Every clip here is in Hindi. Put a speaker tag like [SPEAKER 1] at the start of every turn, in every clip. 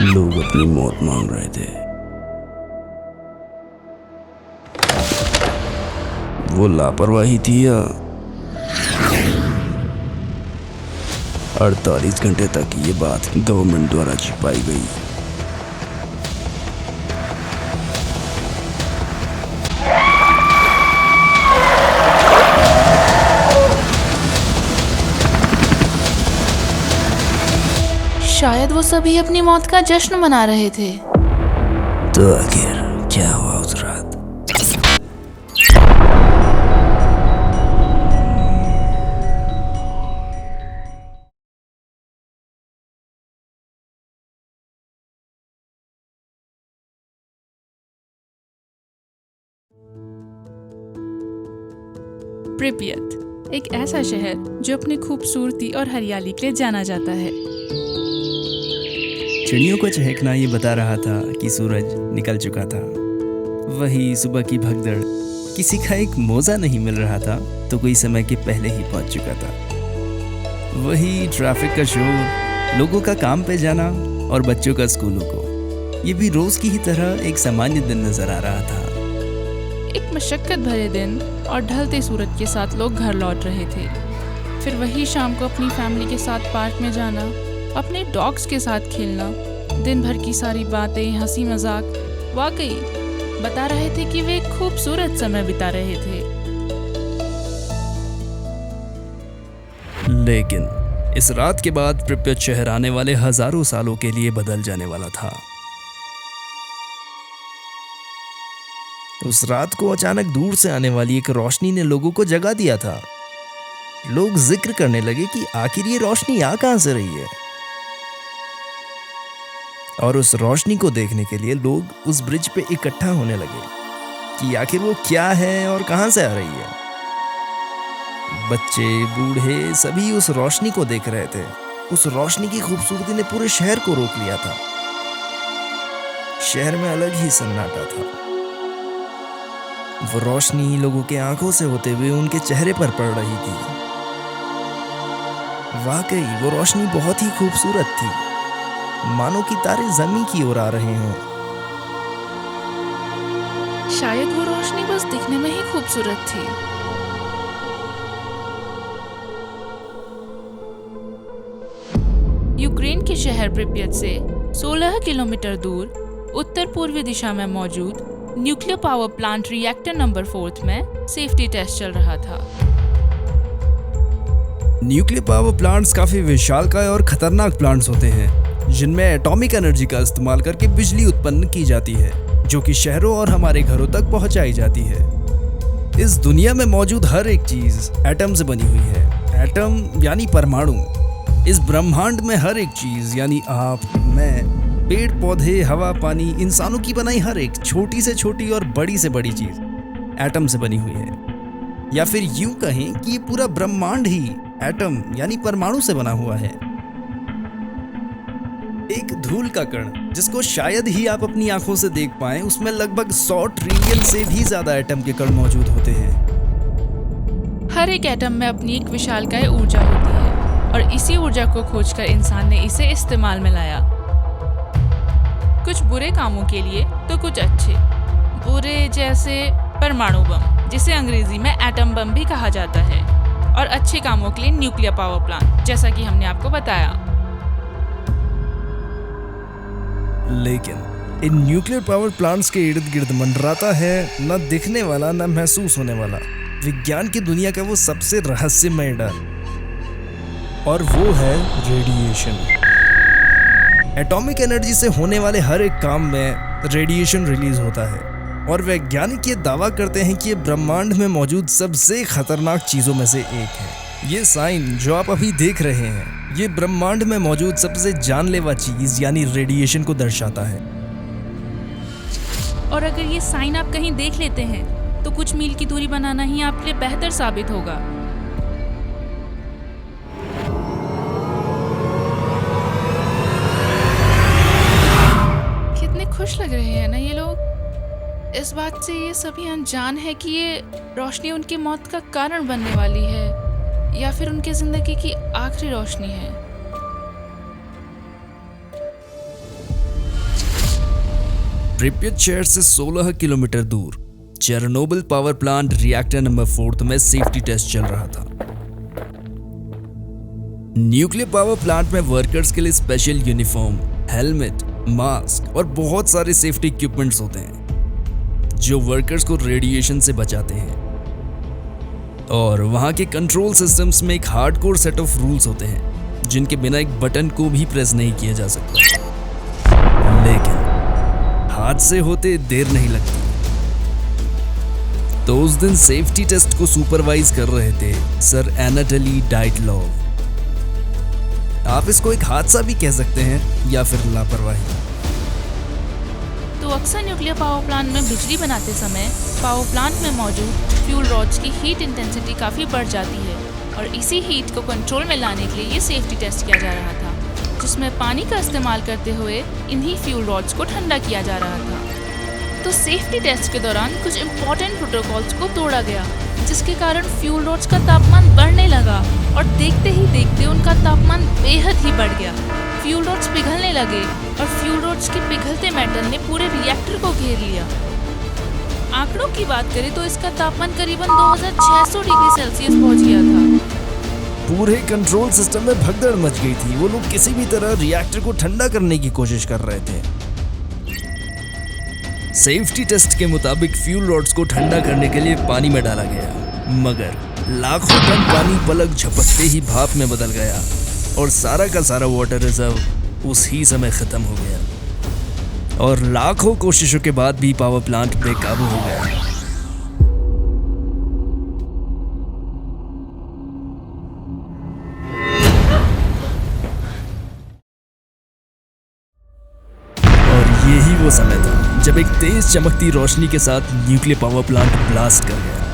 [SPEAKER 1] लोग अपनी मौत मांग रहे थे। वो लापरवाही थी या 48 घंटे तक ये बात गवर्नमेंट द्वारा छिपाई गई।
[SPEAKER 2] शायद वो सभी अपनी मौत का जश्न मना रहे थे।
[SPEAKER 1] तो आखिर क्या हुआ उस रात?
[SPEAKER 3] प्रिपियत एक ऐसा शहर जो अपनी खूबसूरती और हरियाली के लिए जाना जाता है।
[SPEAKER 4] चिड़ियों को चहकना ये बता रहा था कि सूरज निकल चुका था। वही सुबह की भगदड़, किसी का एक मोजा नहीं मिल रहा था तो कोई समय के पहले ही पहुंच चुका था। वही ट्रैफिक का शोर, लोगों का काम पे जाना और बच्चों का स्कूलों को। ये भी रोज की ही तरह एक सामान्य दिन नजर आ रहा था।
[SPEAKER 3] एक मशक्कत भरे दिन और ढलते सूरज के साथ लोग घर लौट रहे थे। फिर वही शाम को अपनी फैमिली के साथ पार्क में जाना, अपने डॉग्स के साथ खेलना, दिन भर की सारी बातें, हंसी मजाक वाकई बता रहे थे कि वे एक खूबसूरत समय बिता रहे थे।
[SPEAKER 4] लेकिन इस रात के बाद प्रिपियत शहर आने वाले हजारों सालों के लिए बदल जाने वाला था। उस रात को अचानक दूर से आने वाली एक रोशनी ने लोगों को जगा दिया था। लोग जिक्र करने लगे कि आखिर ये रोशनी आ कहां से रही है, और उस रोशनी को देखने के लिए लोग उस ब्रिज पे इकट्ठा होने लगे कि आखिर वो क्या है और कहां से आ रही है। बच्चे, बूढ़े सभी उस रोशनी को देख रहे थे। उस रोशनी की खूबसूरती ने पूरे शहर को रोक लिया था। शहर में अलग ही सन्नाटा था। वो रोशनी लोगों के आंखों से होते हुए उनके चेहरे पर पड़ रही थी। वाकई वो रोशनी बहुत ही खूबसूरत थी, मानो कि तारे जमीन की ओर आ रहे हों।
[SPEAKER 3] शायद वो रोशनी बस दिखने में ही खूबसूरत थी। यूक्रेन के शहर प्रिपियत से 16 किलोमीटर दूर उत्तर पूर्वी दिशा में मौजूद nuclear power plant reactor number 4 में सेफ्टी टेस्ट चल रहा था।
[SPEAKER 4] न्यूक्लियर पावर प्लांट्स काफी विशालकाय और खतरनाक प्लांट्स होते हैं, जिनमें एटॉमिक एनर्जी का इस्तेमाल करके बिजली उत्पन्न की जाती है, जो कि शहरों और हमारे घरों तक पहुंचाई जाती है। इस दुनिया में मौजूद हर एक चीज एटम से बनी हुई है। एटम यानी परमाणु। इस ब्रह्मांड में हर एक चीज यानी आप, मैं, पेड़ पौधे, हवा, पानी, इंसानों की बनाई हर एक छोटी से छोटी और बड़ी से बड़ी चीज एटम से बनी हुई है। या फिर यूं कहें कि ये पूरा ब्रह्मांड ही एटम यानी परमाणु से बना हुआ है। एक धूल का कण जिसको शायद ही आप अपनी आंखों से देख पाएं, उसमें लगभग 100 ट्रिलियन से भी ज्यादा एटम के कण मौजूद होते हैं।
[SPEAKER 3] हर एक एटम में अपनी एक विशालकाय ऊर्जा होती है और इसी ऊर्जा को खोजकर इंसान ने इसे इस्तेमाल में लाया। कुछ बुरे कामों के लिए तो कुछ अच्छे। बुरे जैसे परमाणु बम, जिसे अंग्रेजी में एटम बम भी कहा जाता है, और अच्छे कामों के लिए न्यूक्लियर पावर प्लांट, जैसा कि हमने आपको बताया।
[SPEAKER 4] लेकिन इन न्यूक्लियर पावर प्लांट्स के इर्द गिर्द मंडराता है न दिखने वाला न महसूस होने वाला विज्ञान की दुनिया का वो सबसे रहस्यमय डर, और वो है रेडिएशन। एटॉमिक एनर्जी से होने वाले हर एक काम में रेडिएशन रिलीज होता है, और वैज्ञानिक ये दावा करते हैं कि ये ब्रह्मांड में मौजूद सबसे खतरनाक चीजों में से एक है। ये साइन जो आप अभी देख रहे हैं, ये ब्रह्मांड में मौजूद सबसे जानलेवा चीज यानी रेडिएशन को दर्शाता है।
[SPEAKER 3] और अगर ये साइन आप कहीं देख लेते हैं तो कुछ मील की दूरी बनाना ही आपके लिए बेहतर साबित होगा। कितने खुश लग रहे हैं ना ये लोग, इस बात से ये सभी अनजान है कि ये रोशनी उनकी मौत का कारण बनने वाली है या फिर उनकी जिंदगी की आखिरी रोशनी है।
[SPEAKER 4] प्रिपियत शहर से 16 किलोमीटर दूर Chernobyl power plant reactor number 4 में सेफ्टी टेस्ट चल रहा था। न्यूक्लियर पावर प्लांट में वर्कर्स के लिए स्पेशल यूनिफॉर्म, हेलमेट, मास्क और बहुत सारे सेफ्टी इक्विपमेंट्स होते हैं जो वर्कर्स को रेडिएशन से बचाते हैं। और वहां के कंट्रोल सिस्टम्स में एक हार्डकोर सेट ऑफ रूल्स होते हैं जिनके बिना एक बटन को भी प्रेस नहीं किया जा सकता। लेकिन हादसे होते देर नहीं लगती। तो उस दिन सेफ्टी टेस्ट को सुपरवाइज कर रहे थे सर एनाटोली डाइटलॉव। आप इसको एक हादसा भी कह सकते हैं या फिर लापरवाही।
[SPEAKER 3] तो अक्सर न्यूक्लियर पावर प्लांट में बिजली बनाते समय पावर प्लांट में मौजूद फ्यूल रॉड्स की हीट इंटेंसिटी काफ़ी बढ़ जाती है और इसी हीट को कंट्रोल में लाने के लिए ये सेफ्टी टेस्ट किया जा रहा था, जिसमें पानी का इस्तेमाल करते हुए इन्हीं फ्यूल रॉड्स को ठंडा किया जा रहा था। तो सेफ्टी टेस्ट के दौरान कुछ इम्पोर्टेंट प्रोटोकॉल्स को तोड़ा गया, जिसके कारण फ्यूल रॉड्स का तापमान बढ़ने लगा और देखते ही देखते उनका तापमान बेहद ही बढ़ गया। फ्यूल रॉड्स पिघलने लगे और फ्यूल रॉड्स के पिघलते मेटल ने पूरे रिएक्टर को घेर लिया। आंकड़ों की बात करें तो इसका तापमान करीबन 2600 डिग्री सेल्सियस पहुंच गया था।
[SPEAKER 4] पूरे कंट्रोल सिस्टम में भगदड़ मच गई थी। वो लोग किसी भी तरह रिएक्टर को ठंडा करने की कोशिश कर रहे थे। सेफ्टी टेस्ट के मुताबिक फ्यूल रॉड्स को ठंडा करने के लिए पानी में डाला गया, मगर लाखों टन पानी पलक झपकते ही भाप में बदल गया और सारा का सारा वाटर रिजर्व उस ही समय खत्म हो गया और लाखों कोशिशों के बाद भी पावर प्लांट बेकाबू हो गया। और यही वो समय था जब एक तेज चमकती रोशनी के साथ न्यूक्लियर पावर प्लांट ब्लास्ट कर गया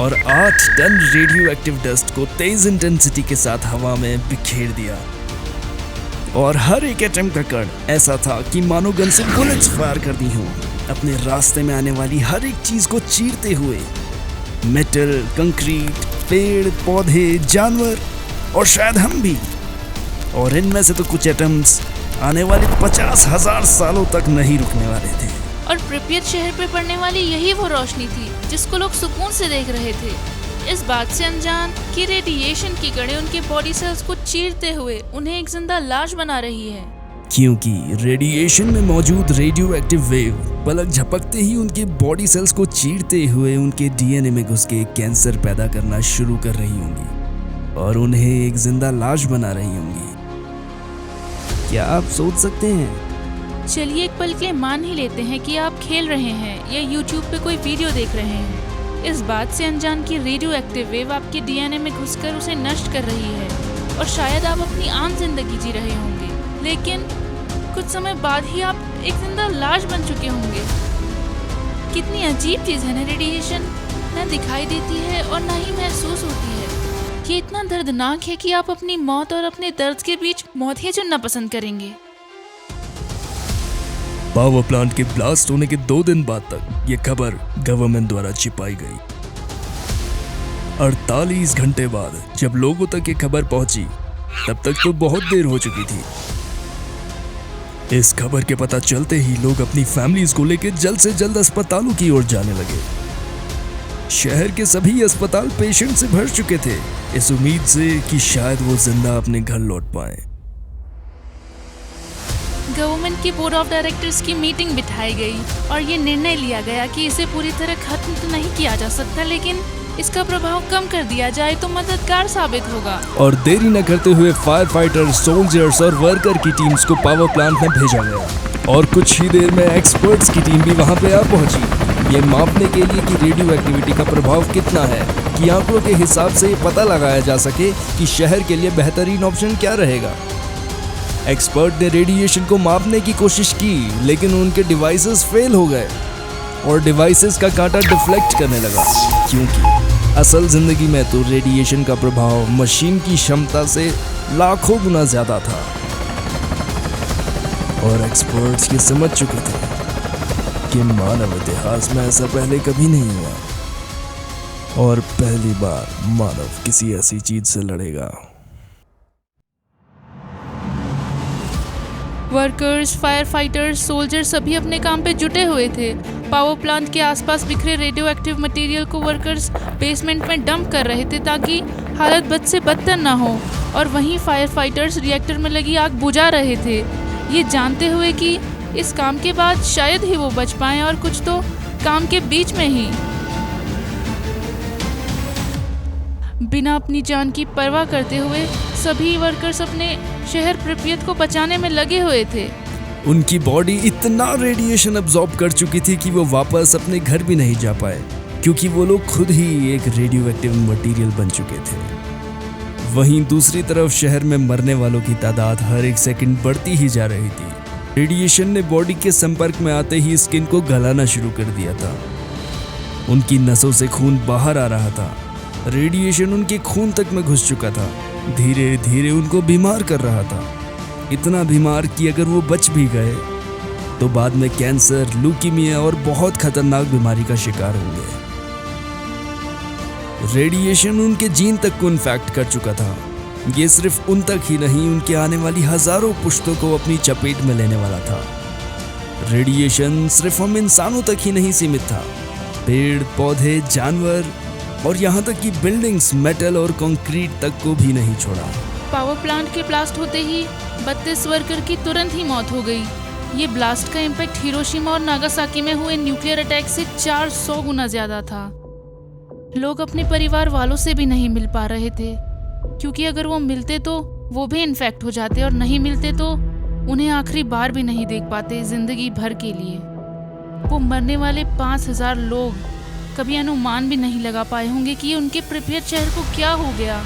[SPEAKER 4] और 8 टन रेडियो एक्टिव डस्ट को तेज इंटेंसिटी के साथ हवा में बिखेर दिया। और हर एक एटम का कण ऐसा था कि मानो गन से बुलेट्स फायर कर दी हों, अपने रास्ते में आने वाली हर एक चीज को चीरते हुए। मेटल, कंक्रीट, पेड़, पौधे, जानवर और शायद हम भी। और इनमें से तो कुछ एटम्स आने वाले 50,000 सालों तक नहीं रुकने वाले थे।
[SPEAKER 3] और प्रिपियत शहर पे पड़ने वाली यही वो रोशनी थी जिसको लोग सुकून से देख रहे थे, इस बात से अनजान कि रेडिएशन की कड़े उनके बॉडी सेल्स को चीरते हुए उन्हें एक जिंदा लाश बना रही है।
[SPEAKER 4] क्योंकि रेडिएशन में मौजूद रेडियो एक्टिव वेव पलक झपकते ही उनके बॉडी सेल्स को चीरते हुए उनके डीएनए में घुस के कैंसर पैदा करना शुरू कर रही होंगी और उन्हें एक जिंदा लाश बना रही होंगी। क्या आप सोच सकते हैं?
[SPEAKER 3] चलिए एक पल के लिए मान ही लेते हैं कि आप खेल रहे हैं या YouTube पे कोई वीडियो देख रहे हैं, इस बात से अनजान कि रेडियो एक्टिव वेव आपके डीएनए में घुसकर उसे नष्ट कर रही है और शायद आप अपनी आम जिंदगी जी रहे होंगे, लेकिन कुछ समय बाद ही आप एक जिंदा लाश बन चुके होंगे। कितनी अजीब चीज़ है ना रेडिएशन, न दिखाई देती है और न ही महसूस होती है। ये इतना दर्दनाक है कि आप अपनी मौत और अपने दर्द के बीच मौत ही चुनना पसंद करेंगे।
[SPEAKER 4] पावर प्लांट के ब्लास्ट होने के 2 दिन बाद तक ये खबर गवर्नमेंट द्वारा छिपाई गई। 48 घंटे बाद जब लोगों तक ये खबर पहुंची, तब तक तो बहुत देर हो चुकी थी। इस खबर के पता चलते ही लोग अपनी फैमिलीज को लेकर जल्द से जल्द अस्पतालों की ओर जाने लगे। शहर के सभी अस्पताल पेशेंट से भर चुके थे, इस उम्मीद से कि शायद वो जिंदा अपने घर लौट पाए।
[SPEAKER 3] गवर्नमेंट की बोर्ड ऑफ डायरेक्टर्स की मीटिंग बिठाई गई और ये निर्णय लिया गया कि इसे पूरी तरह खत्म तो नहीं किया जा सकता, लेकिन इसका प्रभाव कम कर दिया जाए तो मददगार साबित होगा। और
[SPEAKER 4] देरी न करते हुए फायर फाइटर, सोल्जर्स और वर्कर की टीम्स को पावर प्लांट में भेजा गया और कुछ ही देर में एक्सपर्ट्स की टीम भी वहां पे आ पहुंची, ये मापने के लिए कि रेडियो एक्टिविटी का प्रभाव कितना है, कि आंकड़ों के हिसाब से ये पता लगाया जा सके कि शहर के लिए बेहतरीन ऑप्शन क्या रहेगा। एक्सपर्ट ने रेडिएशन को मापने की कोशिश की, लेकिन उनके डिवाइसेस फेल हो गए और डिवाइसेस का कांटा डिफ्लेक्ट करने लगा, क्योंकि असल जिंदगी में तो रेडिएशन का प्रभाव मशीन की क्षमता से लाखों गुना ज्यादा था। और एक्सपर्ट्स ये समझ चुके थे कि मानव इतिहास में ऐसा पहले कभी नहीं हुआ और पहली बार मानव किसी ऐसी चीज से लड़ेगा।
[SPEAKER 2] वर्कर्स, फायर फाइटर्स, सोल्जर सभी अपने काम पे जुटे हुए थे। पावर प्लांट के आसपास बिखरे रेडियो एक्टिव मटेरियल को वर्कर्स बेसमेंट में डंप कर रहे थे ताकि हालत बद से बदतर ना हो, और वहीं फायर फाइटर्स रिएक्टर में लगी आग बुझा रहे थे, ये जानते हुए कि इस काम के बाद शायद ही वो बच पाएं, और कुछ तो काम के बीच में ही। बिना अपनी जान की परवाह करते हुए सभी वर्कर्स अपने शहर प्रिपियत को बचाने में लगे हुए थे।
[SPEAKER 4] उनकी बॉडी इतना रेडिएशन अब्जॉर्ब कर चुकी थी कि वो वापस अपने घर भी नहीं जा पाए, क्योंकि वो लोग खुद ही एक रेडियो एक्टिव मटीरियल बन चुके थे। वहीं दूसरी तरफ शहर में मरने वालों की तादाद हर एक सेकंड बढ़ती ही जा रही थी। रेडिएशन ने बॉडी के संपर्क में आते ही स्किन को गलाना शुरू कर दिया था। उनकी नसों से खून बाहर आ रहा था। रेडिएशन उनके खून तक में घुस चुका था, धीरे धीरे उनको बीमार कर रहा था। इतना बीमार कि अगर वो बच भी गए तो बाद में कैंसर, ल्यूकीमिया और बहुत खतरनाक बीमारी का शिकार होंगे। रेडिएशन उनके जीन तक को इन्फेक्ट कर चुका था। ये सिर्फ उन तक ही नहीं, उनके आने वाली हजारों पुश्तों को अपनी चपेट में लेने वाला था। रेडिएशन सिर्फ हम इंसानों तक ही नहीं सीमित था, पेड़ पौधे, जानवर और यहाँ तक कि बिल्डिंग्स, मेटल और कंक्रीट तक को भी नहीं छोड़ा।
[SPEAKER 2] पावर प्लांट के ब्लास्ट होते ही 32 वर्कर की तुरंत ही मौत हो गई। ये ब्लास्ट का इम्पैक्ट हिरोशिमा और नागासाकी में हुए न्यूक्लियर अटैक से 400 गुना ज्यादा था। लोग अपने परिवार वालों से भी नहीं मिल पा रहे थे, क्योंकि अगर वो मिलते तो वो भी इन्फेक्ट हो जाते, और नहीं मिलते तो उन्हें आखिरी बार भी नहीं देख पाते जिंदगी भर के लिए। वो मरने वाले 5000 लोग कभी अनुमान भी नहीं लगा पाए होंगे कि उनके प्रिपियत शहर को क्या हो गया।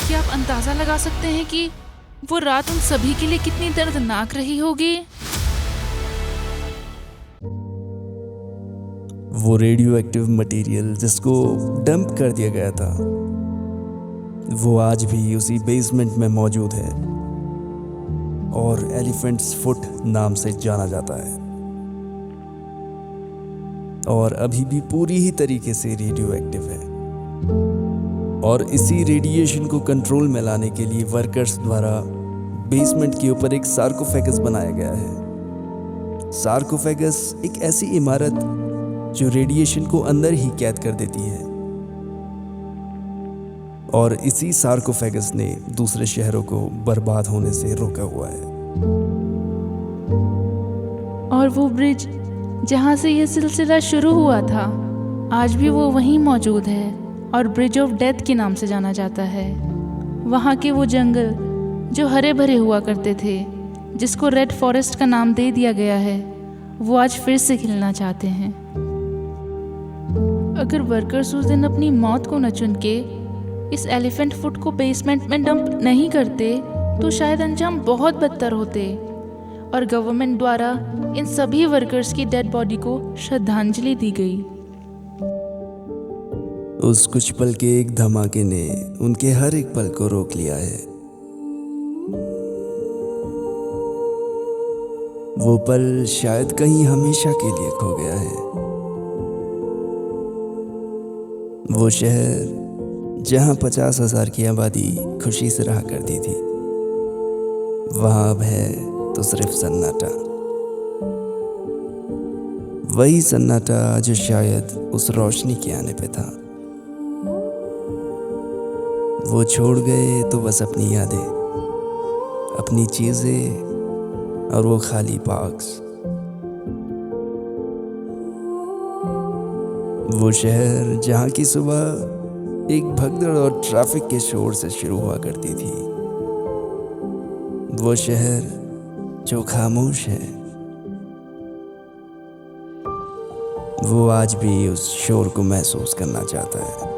[SPEAKER 2] क्या आप अंदाजा लगा सकते हैं कि वो रात उन सभी के लिए कितनी दर्दनाक रही होगी?
[SPEAKER 4] वो रेडियो एक्टिव मटेरियल जिसको डंप कर दिया गया था, वो आज भी उसी बेसमेंट में मौजूद है और एलिफेंट्स फुट नाम से जाना जाता है, और अभी भी पूरी ही तरीके से रेडियो एक्टिव है। और इसी रेडिएशन को कंट्रोल में लाने के लिए वर्कर्स द्वारा बेसमेंट के ऊपर एक सार्कोफेगस बनाया गया है। सार्कोफेगस एक ऐसी इमारत जो रेडिएशन को अंदर ही कैद कर देती है, और इसी सार्कोफेगस ने दूसरे शहरों को बर्बाद होने से रोका हुआ है।
[SPEAKER 2] और वो ब्रिज जहाँ से ये सिलसिला शुरू हुआ था, आज भी वो वहीं मौजूद है और ब्रिज ऑफ डेथ के नाम से जाना जाता है। वहाँ के वो जंगल जो हरे भरे हुआ करते थे, जिसको रेड फॉरेस्ट का नाम दे दिया गया है, वो आज फिर से खिलना चाहते हैं। अगर वर्कर्स उस दिन अपनी मौत को न चुन के इस एलिफेंट फुट को बेसमेंट में डंप नहीं करते तो शायद अंजाम बहुत बदतर होते, और गवर्नमेंट द्वारा इन सभी वर्कर्स की डेड बॉडी को श्रद्धांजलि दी गई।
[SPEAKER 4] उस कुछ पल के एक धमाके ने उनके हर एक पल को रोक लिया है। वो पल शायद कहीं हमेशा के लिए खो गया है। वो शहर जहां 50,000 की आबादी खुशी से रहा करती थी, वहां अब है तो सिर्फ सन्नाटा। वही सन्नाटा जो शायद उस रोशनी के आने पे था। वो छोड़ गए तो बस अपनी यादें, अपनी चीजें और वो खाली पार्क्स। वो शहर जहाँ की सुबह एक भगदड़ और ट्रैफिक के शोर से शुरू हुआ करती थी। वो शहर जो खामोश है, वो आज भी उस शोर को महसूस करना चाहता है।